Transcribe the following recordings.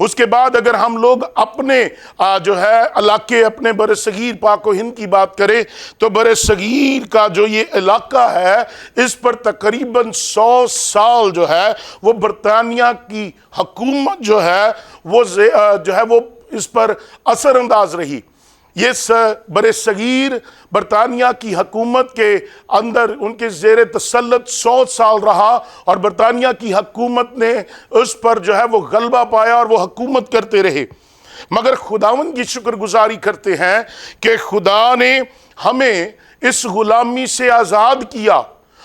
اس کے بعد اگر ہم لوگ اپنے جو ہے علاقے، اپنے بر صغیر پاک و ہند کی بات کریں تو بر صغیر کا جو یہ علاقہ ہے اس پر تقریباً 100 سال جو ہے وہ برطانیہ کی حکومت جو ہے وہ اس پر اثر انداز رہی۔ یہ بر صغیر برطانیہ کی حکومت کے اندر ان کے زیر تسلط 100 سال رہا، اور برطانیہ کی حکومت نے اس پر جو ہے وہ غلبہ پایا اور وہ حکومت کرتے رہے۔ مگر خداوند کی شکر گزاری کرتے ہیں کہ خدا نے ہمیں اس غلامی سے آزاد کیا،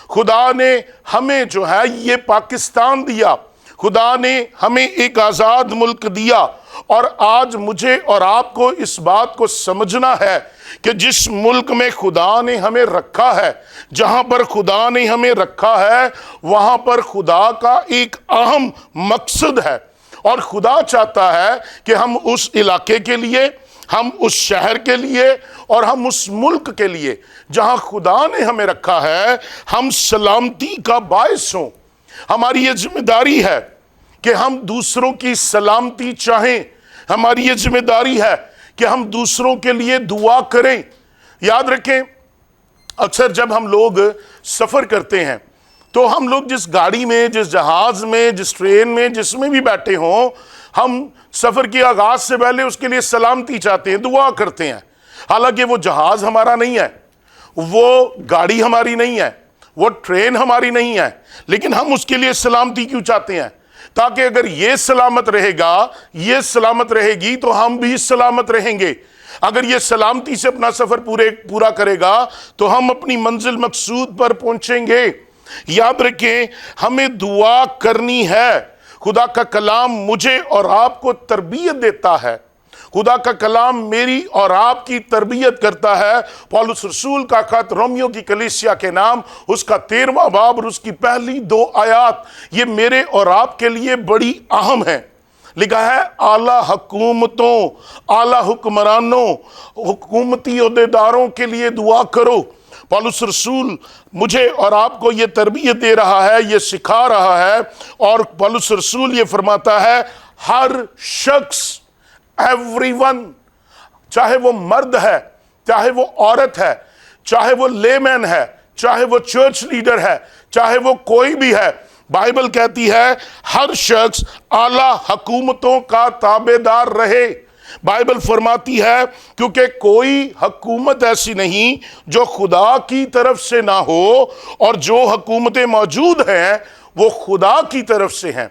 خدا نے ہمیں جو ہے یہ پاکستان دیا، خدا نے ہمیں ایک آزاد ملک دیا۔ اور آج مجھے اور آپ کو اس بات کو سمجھنا ہے کہ جس ملک میں خدا نے ہمیں رکھا ہے، جہاں پر خدا نے ہمیں رکھا ہے، وہاں پر خدا کا ایک اہم مقصد ہے، اور خدا چاہتا ہے کہ ہم اس علاقے کے لیے، ہم اس شہر کے لیے، اور ہم اس ملک کے لیے جہاں خدا نے ہمیں رکھا ہے، ہم سلامتی کا باعث ہوں۔ ہماری یہ ذمہ داری ہے کہ ہم دوسروں کی سلامتی چاہیں، ہماری یہ ذمہ داری ہے کہ ہم دوسروں کے لیے دعا کریں۔ یاد رکھیں، اکثر جب ہم لوگ سفر کرتے ہیں تو ہم لوگ جس گاڑی میں، جس جہاز میں، جس ٹرین میں، جس میں بھی بیٹھے ہوں، ہم سفر کے آغاز سے پہلے اس کے لیے سلامتی چاہتے ہیں، دعا کرتے ہیں۔ حالانکہ وہ جہاز ہمارا نہیں ہے، وہ گاڑی ہماری نہیں ہے، وہ ٹرین ہماری نہیں ہے، لیکن ہم اس کے لیے سلامتی کیوں چاہتے ہیں؟ تاکہ اگر یہ سلامت رہے گا، یہ سلامت رہے گی تو ہم بھی سلامت رہیں گے۔ اگر یہ سلامتی سے اپنا سفر پورا کرے گا تو ہم اپنی منزل مقصود پر پہنچیں گے۔ یاد رکھیں، ہمیں دعا کرنی ہے۔ خدا کا کلام مجھے اور آپ کو تربیت دیتا ہے، خدا کا کلام میری اور آپ کی تربیت کرتا ہے۔ پولس رسول کا خط رومیو کی کلیسیا کے نام، اس کا 13واں باب اور اس کی پہلی 2 آیات یہ میرے اور آپ کے لیے بڑی اہم ہے۔ لکھا ہے، اعلیٰ حکومتوں، اعلیٰ حکمرانوں، حکومتی عہدیداروں کے لیے دعا کرو۔ پولس رسول مجھے اور آپ کو یہ تربیت دے رہا ہے، یہ سکھا رہا ہے، اور پولس رسول یہ فرماتا ہے، ہر شخص، ایوری ون، چاہے وہ مرد ہے، چاہے وہ عورت ہے، چاہے وہ لے مین ہے، چاہے وہ چرچ لیڈر ہے، چاہے وہ کوئی بھی ہے، بائبل کہتی ہے ہر شخص اعلیٰ حکومتوں کا تابع دار رہے۔ بائبل فرماتی ہے کیونکہ کوئی حکومت ایسی نہیں جو خدا کی طرف سے نہ ہو، اور جو حکومتیں موجود ہیں وہ خدا کی طرف سے ہیں۔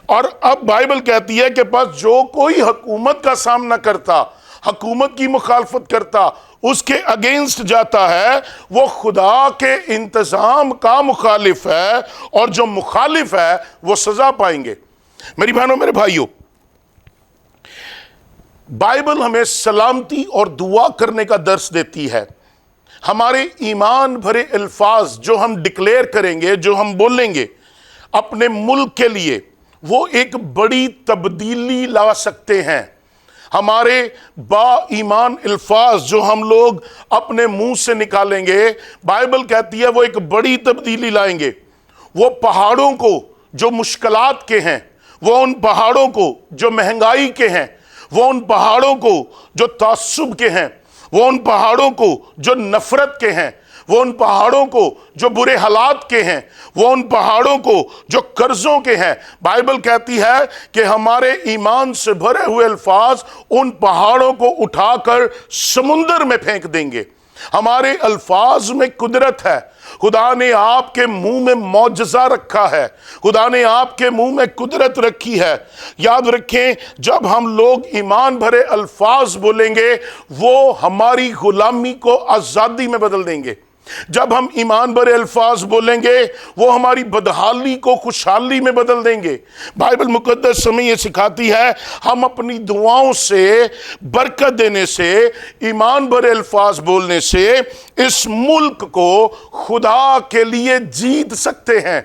اور اب بائبل کہتی ہے کہ بس جو کوئی حکومت کا سامنا کرتا، حکومت کی مخالفت کرتا، اس کے اگینسٹ جاتا ہے، وہ خدا کے انتظام کا مخالف ہے، اور جو مخالف ہے وہ سزا پائیں گے۔ میری بہنوں، میرے بھائیوں، بائبل ہمیں سلامتی اور دعا کرنے کا درس دیتی ہے۔ ہمارے ایمان بھرے الفاظ جو ہم ڈکلیئر کریں گے، جو ہم بولیں گے اپنے ملک کے لیے، وہ ایک بڑی تبدیلی لا سکتے ہیں۔ ہمارے با ایمان الفاظ جو ہم لوگ اپنے منہ سے نکالیں گے، بائبل کہتی ہے وہ ایک بڑی تبدیلی لائیں گے۔ وہ پہاڑوں کو جو مشکلات کے ہیں، وہ ان پہاڑوں کو جو مہنگائی کے ہیں، وہ ان پہاڑوں کو جو تعصب کے ہیں، وہ ان پہاڑوں کو جو نفرت کے ہیں، وہ ان پہاڑوں کو جو برے حالات کے ہیں، وہ ان پہاڑوں کو جو قرضوں کے ہیں، بائبل کہتی ہے کہ ہمارے ایمان سے بھرے ہوئے الفاظ ان پہاڑوں کو اٹھا کر سمندر میں پھینک دیں گے۔ ہمارے الفاظ میں قدرت ہے۔ خدا نے آپ کے منہ میں معجزہ رکھا ہے، خدا نے آپ کے منہ میں قدرت رکھی ہے۔ یاد رکھیں، جب ہم لوگ ایمان بھرے الفاظ بولیں گے، وہ ہماری غلامی کو آزادی میں بدل دیں گے۔ جب ہم ایمان بھرے الفاظ بولیں گے، وہ ہماری بدحالی کو خوشحالی میں بدل دیں گے۔ بائبل مقدس ہمیں یہ سکھاتی ہے، ہم اپنی دعاؤں سے، برکت دینے سے، ایمان بھرے الفاظ بولنے سے اس ملک کو خدا کے لیے جیت سکتے ہیں۔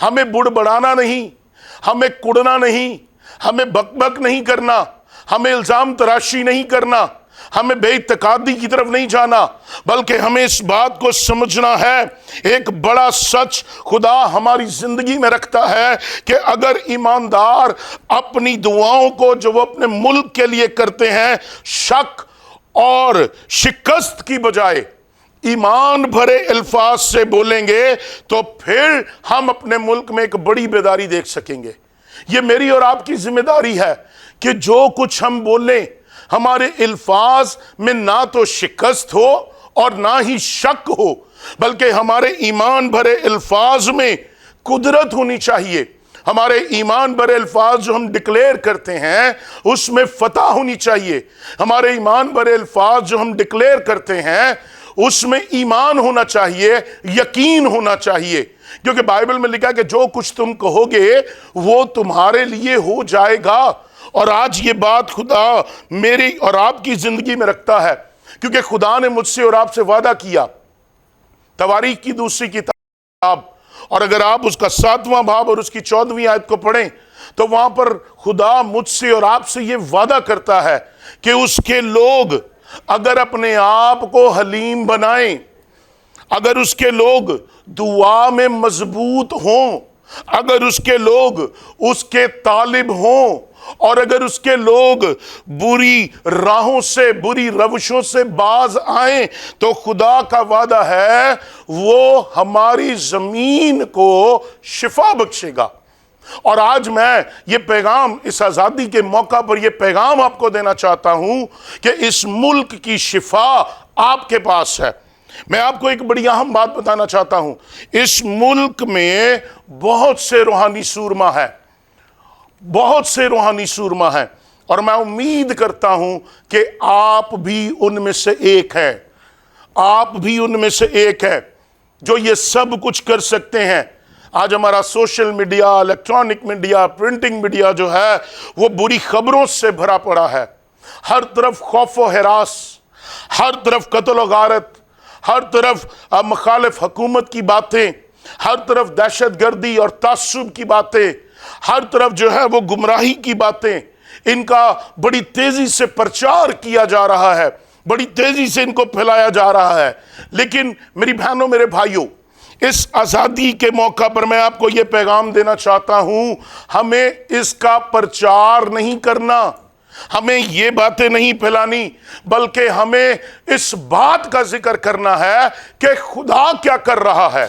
ہمیں بڑبڑانا نہیں، ہمیں کڑنا نہیں، ہمیں بک بک نہیں کرنا، ہمیں الزام تراشی نہیں کرنا، ہمیں بے اعتقادی کی طرف نہیں جانا، بلکہ ہمیں اس بات کو سمجھنا ہے ایک بڑا سچ خدا ہماری زندگی میں رکھتا ہے کہ اگر ایماندار اپنی دعاؤں کو جو وہ اپنے ملک کے لیے کرتے ہیں شک اور شکست کی بجائے ایمان بھرے الفاظ سے بولیں گے تو پھر ہم اپنے ملک میں ایک بڑی بیداری دیکھ سکیں گے۔ یہ میری اور آپ کی ذمہ داری ہے کہ جو کچھ ہم بولیں ہمارے الفاظ میں نہ تو شکست ہو اور نہ ہی شک ہو، بلکہ ہمارے ایمان بھرے الفاظ میں قدرت ہونی چاہیے۔ ہمارے ایمان بھرے الفاظ جو ہم ڈکلیئر کرتے ہیں اس میں فتح ہونی چاہیے۔ ہمارے ایمان بھرے الفاظ جو ہم ڈکلیئر کرتے ہیں اس میں ایمان ہونا چاہیے، یقین ہونا چاہیے، کیونکہ بائبل میں لکھا ہے کہ جو کچھ تم کہو گے وہ تمہارے لیے ہو جائے گا۔ اور آج یہ بات خدا میری اور آپ کی زندگی میں رکھتا ہے، کیونکہ خدا نے مجھ سے اور آپ سے وعدہ کیا۔ تواریخ کی دوسری کتاب، اور اگر آپ اس کا 7واں باب اور اس کی 14ویں آیت کو پڑھیں تو وہاں پر خدا مجھ سے اور آپ سے یہ وعدہ کرتا ہے کہ اس کے لوگ اگر اپنے آپ کو حلیم بنائیں، اگر اس کے لوگ دعا میں مضبوط ہوں، اگر اس کے لوگ اس کے طالب ہوں، اور اگر اس کے لوگ بری راہوں سے بری روشوں سے باز آئیں تو خدا کا وعدہ ہے وہ ہماری زمین کو شفا بخشے گا۔ اور آج میں یہ پیغام اس آزادی کے موقع پر یہ پیغام آپ کو دینا چاہتا ہوں کہ اس ملک کی شفا آپ کے پاس ہے۔ میں آپ کو ایک بڑی اہم بات بتانا چاہتا ہوں، اس ملک میں بہت سے روحانی سورما ہے، بہت سے روحانی سورما ہیں، اور میں امید کرتا ہوں کہ آپ بھی ان میں سے ایک ہیں، آپ بھی ان میں سے ایک ہیں جو یہ سب کچھ کر سکتے ہیں۔ آج ہمارا social media, electronic media, printing media جو ہے وہ بری خبروں سے بھرا پڑا ہے۔ ہر طرف خوف و ہراس، ہر طرف قتل و غارت، ہر طرف مخالف حکومت کی باتیں، ہر طرف دہشت گردی اور تعصب کی باتیں، ہر طرف جو ہے وہ گمراہی کی باتیں، ان کا بڑی تیزی سے پرچار کیا جا رہا ہے، بڑی تیزی سے ان کو پھیلایا جا رہا ہے۔ لیکن میری بہنوں، میرے بھائیوں، اس آزادی کے موقع پر میں آپ کو یہ پیغام دینا چاہتا ہوں، ہمیں اس کا پرچار نہیں کرنا، ہمیں یہ باتیں نہیں پھیلانی، بلکہ ہمیں اس بات کا ذکر کرنا ہے کہ خدا کیا کر رہا ہے،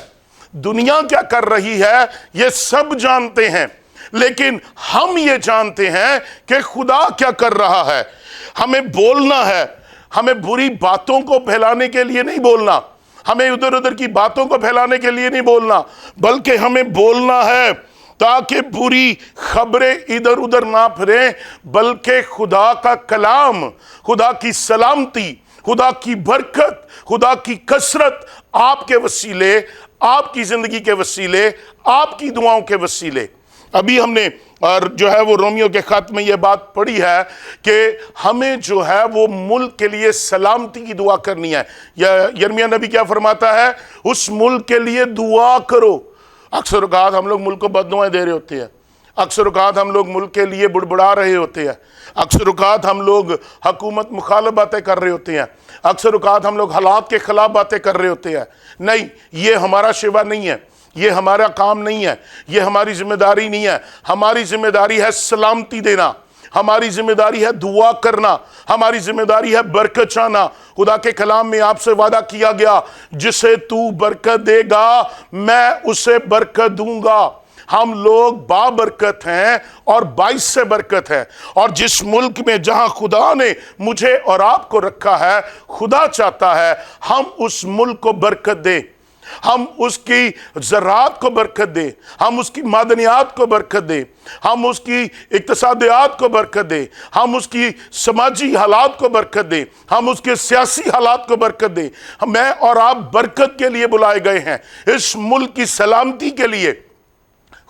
دنیا کیا کر رہی ہے یہ سب جانتے ہیں، لیکن ہم یہ جانتے ہیں کہ خدا کیا کر رہا ہے۔ ہمیں بولنا ہے، ہمیں بری باتوں کو پھیلانے کے لیے نہیں بولنا، ہمیں ادھر ادھر کی باتوں کو پھیلانے کے لیے نہیں بولنا، بلکہ ہمیں بولنا ہے تاکہ بری خبریں ادھر ادھر نہ پھریں، بلکہ خدا کا کلام، خدا کی سلامتی، خدا کی برکت، خدا کی کثرت آپ کے وسیلے، آپ کی زندگی کے وسیلے، آپ کی دعاؤں کے وسیلے۔ ابھی ہم نے اور جو ہے وہ رومیو کے خط میں یہ بات پڑھی ہے کہ ہمیں جو ہے وہ ملک کے لیے سلامتی کی دعا کرنی ہے۔ یرمیہ نبی کیا فرماتا ہے؟ اس ملک کے لیے دعا کرو۔ اکثر اوقات ہم لوگ ملک کو بددعائیں دے رہے ہوتے ہیں، اکثر اوقات ہم لوگ ملک کے لیے بڑبڑا رہے ہوتے ہیں، اکثر اوقات ہم لوگ حکومت مخالف باتیں کر رہے ہوتے ہیں، اکثر اوقات ہم لوگ حالات کے خلاف باتیں کر رہے ہوتے ہیں۔ نہیں، یہ ہمارا شیوا نہیں ہے، یہ ہمارا کام نہیں ہے، یہ ہماری ذمہ داری نہیں ہے۔ ہماری ذمہ داری ہے سلامتی دینا، ہماری ذمہ داری ہے دعا کرنا، ہماری ذمہ داری ہے برکت چاہنا۔ خدا کے کلام میں آپ سے وعدہ کیا گیا، جسے تو برکت دے گا میں اسے برکت دوں گا۔ ہم لوگ بابرکت ہیں اور باعث سے برکت ہیں، اور جس ملک میں جہاں خدا نے مجھے اور آپ کو رکھا ہے، خدا چاہتا ہے ہم اس ملک کو برکت دیں، ہم اس کی زراعت کو برکت دیں، ہم اس کی معدنیات کو برکت دیں، ہم اس کی اقتصادیات کو برکت دیں، ہم اس کی سماجی حالات کو برکت دیں، ہم اس کے سیاسی حالات کو برکت دیں۔ میں اور آپ برکت کے لیے بلائے گئے ہیں، اس ملک کی سلامتی کے لیے۔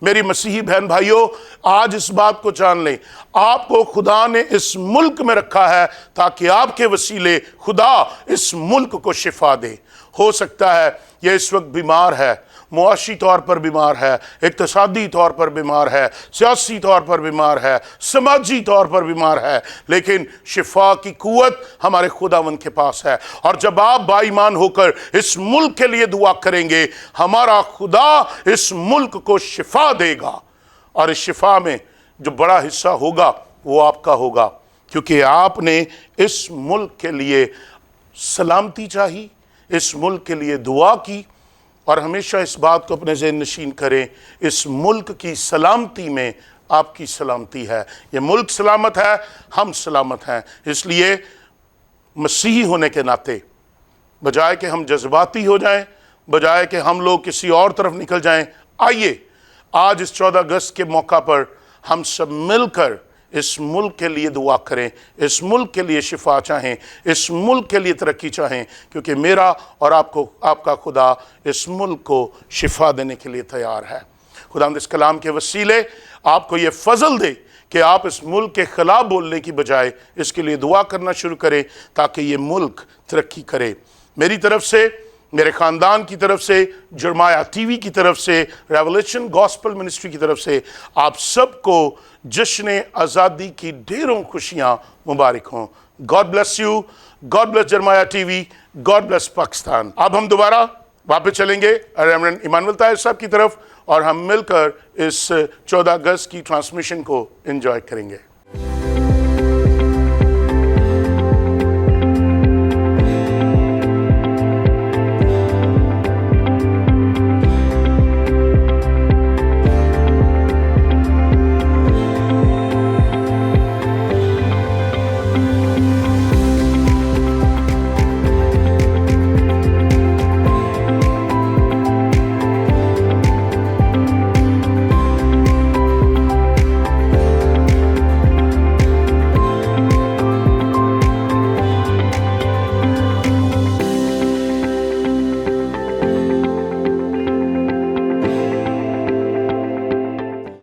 میری مسیحی بہن بھائیوں، آج اس بات کو جان لیں، آپ کو خدا نے اس ملک میں رکھا ہے تاکہ آپ کے وسیلے خدا اس ملک کو شفا دے۔ ہو سکتا ہے یہ اس وقت بیمار ہے، معاشی طور پر بیمار ہے، اقتصادی طور پر بیمار ہے، سیاسی طور پر بیمار ہے، سماجی طور پر بیمار ہے، لیکن شفا کی قوت ہمارے خداوند کے پاس ہے۔ اور جب آپ با ایمان ہو کر اس ملک کے لیے دعا کریں گے، ہمارا خدا اس ملک کو شفا دے گا، اور اس شفا میں جو بڑا حصہ ہوگا وہ آپ کا ہوگا، کیونکہ آپ نے اس ملک کے لیے سلامتی چاہی، اس ملک کے لیے دعا کی۔ اور ہمیشہ اس بات کو اپنے ذہن نشین کریں، اس ملک کی سلامتی میں آپ کی سلامتی ہے۔ یہ ملک سلامت ہے، ہم سلامت ہیں۔ اس لیے مسیحی ہونے کے ناطے بجائے کہ ہم جذباتی ہو جائیں، بجائے کہ ہم لوگ کسی اور طرف نکل جائیں، آئیے آج اس 14 اگست کے موقع پر ہم سب مل کر اس ملک کے لیے دعا کریں، اس ملک کے لیے شفا چاہیں، اس ملک کے لیے ترقی چاہیں، کیونکہ میرا اور آپ کا خدا اس ملک کو شفا دینے کے لیے تیار ہے۔ خداوند اس کلام کے وسیلے آپ کو یہ فضل دے کہ آپ اس ملک کے خلاف بولنے کی بجائے اس کے لیے دعا کرنا شروع کریں تاکہ یہ ملک ترقی کرے۔ میری طرف سے، میرے خاندان کی طرف سے، جرمایہ ٹی وی کی طرف سے، ریولیشن گاسپل منسٹری کی طرف سے آپ سب کو جشن آزادی کی ڈھیروں خوشیاں مبارک ہوں۔ God bless you, God bless جرمایہ T V, God bless Pakistan. اب ہم دوبارہ واپس چلیں گے ریورنڈ ایمانویل طاہر صاحب کی طرف، اور ہم مل کر اس 14 اگست کی ٹرانسمیشن کو انجوائے کریں گے۔